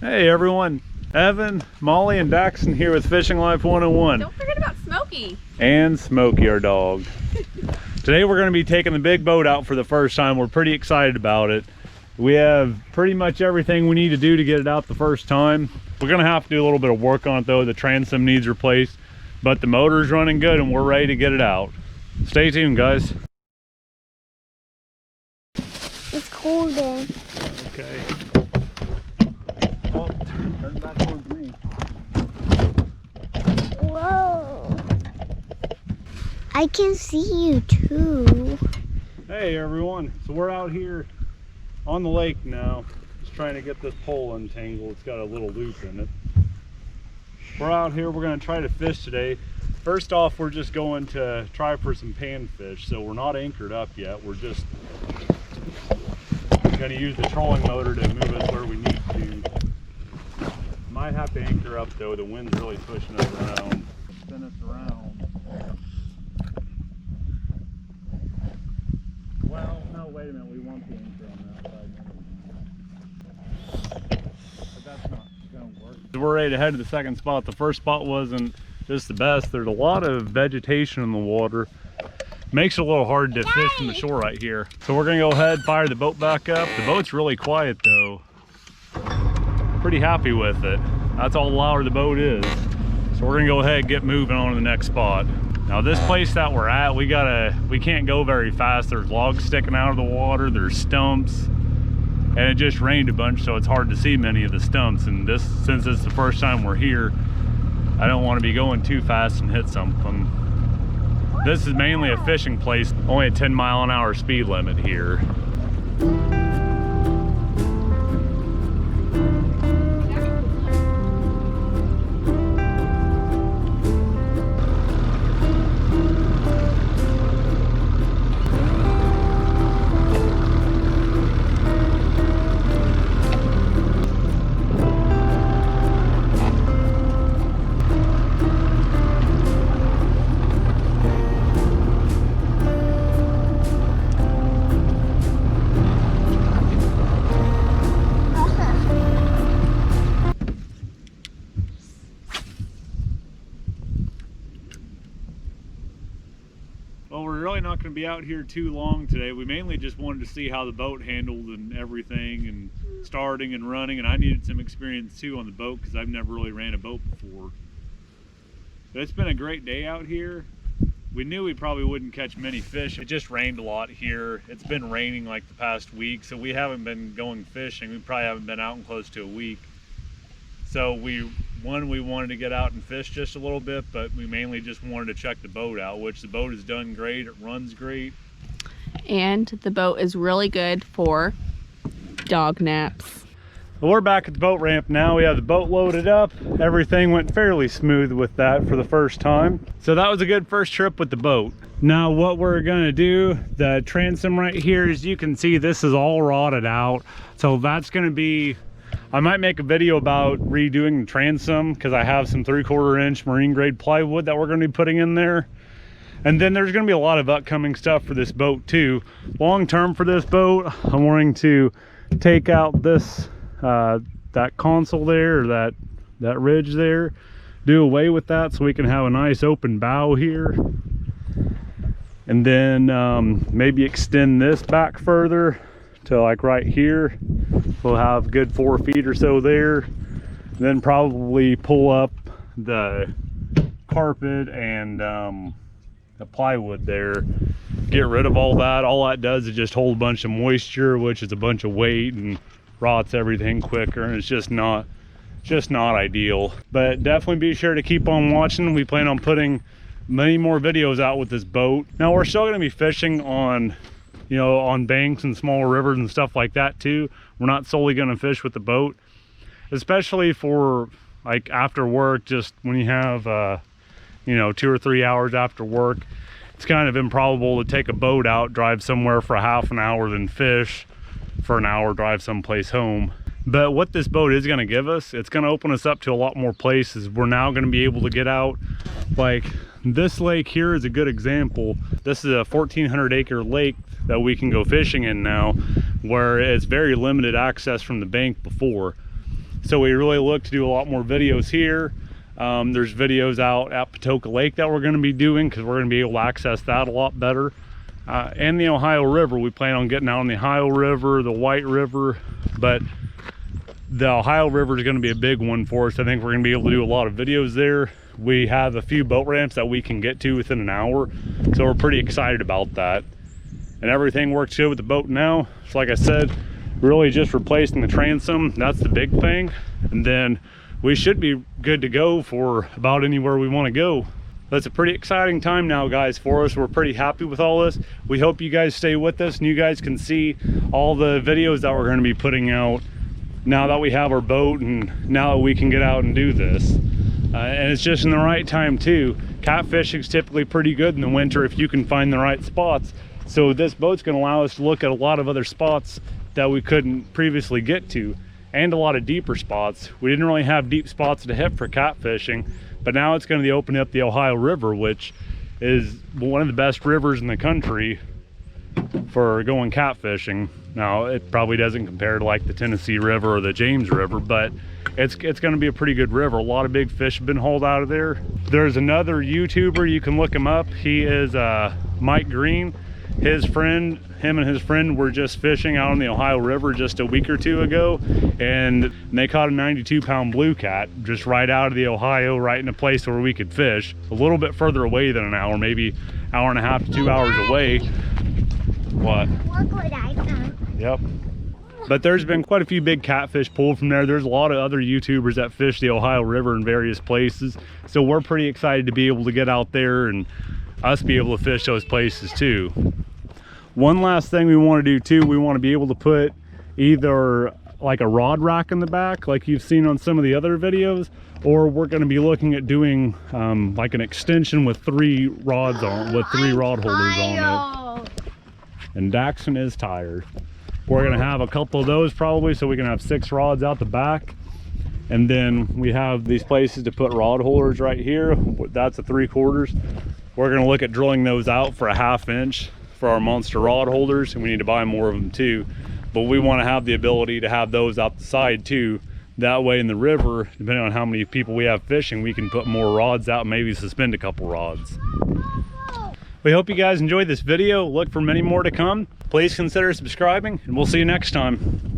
Hey everyone, Evan, Molly, and Daxton here with Fishing Life 101. Don't forget about Smokey. And Smokey, our dog. Today we're going to be taking the big boat out for the first time. We're pretty excited about it. We have pretty much everything we need to do to get it out the first time. We're going to have to do a little bit of work on it though. The transom needs replaced, but the motor's running good and we're ready to get it out. Stay tuned, guys. It's cold in. Okay. Oh, turn back towards me. Whoa. I can see you too. Hey everyone, so we're out here on the lake now, just trying to get this pole untangled. It's got a little loop in it. We're out here, we're going to try to fish today. First off, we're just going to try for some panfish, so we're not anchored up yet. We're just going to use the trolling motor to move us where we need to. Might have to anchor up though, the wind's really pushing us around. Spin us around. Well, no, wait a minute, we want the anchor on that side. But that's not going to work. We're ready to head to the second spot. The first spot wasn't just the best. There's a lot of vegetation in the water. Makes it a little hard to fish from the shore right here. So we're going to go ahead, fire the boat back up. The boat's really quiet though. Pretty happy with it. That's how loud the boat is. So we're gonna go ahead and get moving on to the next spot. Now this place that we're at, we can't go very fast. There's logs sticking out of the water, there's stumps, and it just rained a bunch, so it's hard to see many of the stumps. And since it's the first time we're here, I don't want to be going too fast and hit something. This is mainly a fishing place, only a 10-mile-an-hour speed limit here. Well, we're really not going to be out here too long today. We mainly just wanted to see how the boat handled and everything, and starting and running, and I needed some experience too on the boat because I've never really ran a boat before. But it's been a great day out here. We knew we probably wouldn't catch many fish. It just rained a lot here. It's been raining like the past week, so we haven't been going fishing. We probably haven't been out in close to a week. So we wanted to get out and fish just a little bit, but we mainly just wanted to check the boat out, which the boat has done great. It runs great. And the boat is really good for dog naps. Well, we're back at the boat ramp now. We have the boat loaded up. Everything went fairly smooth with that for the first time. So that was a good first trip with the boat. Now what we're gonna do, the transom right here, as you can see, this is all rotted out. So that's gonna be, I might make a video about redoing the transom because I have some 3/4 inch marine grade plywood that we're going to be putting in there. And then there's going to be a lot of upcoming stuff for this boat too. Long term for this boat, I'm wanting to take out this, that console there, or that ridge there, do away with that so we can have a nice open bow here. And then maybe extend this back further to like right here. We'll have good 4 feet or so there. Then probably pull up the carpet and the plywood there. Get rid of all that. All that does is just hold a bunch of moisture, which is a bunch of weight, and rots everything quicker, and it's just not ideal. But definitely be sure to keep on watching. We plan on putting many more videos out with this boat. Now we're still going to be fishing on, you know, on banks and small rivers and stuff like that too. We're not solely going to fish with the boat, especially for like after work, just when you have you know, 2 or 3 hours after work. It's kind of improbable to take a boat out, drive somewhere for a half an hour, then fish for an hour, drive someplace home. But what this boat is going to give us, it's going to open us up to a lot more places. We're now going to be able to get out. Like this lake here is a good example. This is a 1,400 acre lake that we can go fishing in now, where it's very limited access from the bank before. So we really look to do a lot more videos here. There's videos out at Patoka Lake that we're going to be doing because we're going to be able to access that a lot better. And the Ohio River, we plan on getting out on the Ohio River, the White River, but the Ohio River is going to be a big one for us. I think we're going to be able to do a lot of videos there. We have a few boat ramps that we can get to within an hour, so we're pretty excited about that. And everything works good with the boat now. So like I said, really just replacing the transom, that's the big thing. And then we should be good to go for about anywhere we want to go. That's a pretty exciting time now, guys, for us. We're pretty happy with all this. We hope you guys stay with us and you guys can see all the videos that we're going to be putting out now that we have our boat and now that we can get out and do this. And it's just in the right time too. Catfishing is typically pretty good in the winter if you can find the right spots. So this boat's going to allow us to look at a lot of other spots that we couldn't previously get to, and a lot of deeper spots. We didn't really have deep spots to hit for catfishing, but now it's going to open up the Ohio River, which is one of the best rivers in the country for going catfishing. Now it probably doesn't compare to like the Tennessee River or the James River, but it's going to be a pretty good river. A lot of big fish have been hauled out of there. There's another YouTuber, you can look him up. He is Mike Green. Him and his friend were just fishing out on the Ohio River just a week or two ago, and they caught a 92-pound blue cat just right out of the Ohio, right in a place where we could fish a little bit further away than an hour, maybe hour and a half to 2 hours away. What? Look what I found. Yep. But there's been quite a few big catfish pulled from there. There's a lot of other YouTubers that fish the Ohio River in various places, so we're pretty excited to be able to get out there and us be able to fish those places too. One last thing we want to do too, we want to be able to put either like a rod rack in the back like you've seen on some of the other videos, or we're going to be looking at doing like an extension with 3 rods on, with 3 rod holders on it. And Daxton is tired. We're going to have a couple of those probably, so we can have 6 rods out the back. And then we have these places to put rod holders right here. That's a 3/4. We're going to look at drilling those out for a 1/2 inch for our monster rod holders, and we need to buy more of them too. But we want to have the ability to have those out the side too. That way in the river, depending on how many people we have fishing, we can put more rods out and maybe suspend a couple rods. We hope you guys enjoyed this video. Look for many more to come. Please consider subscribing, and we'll see you next time.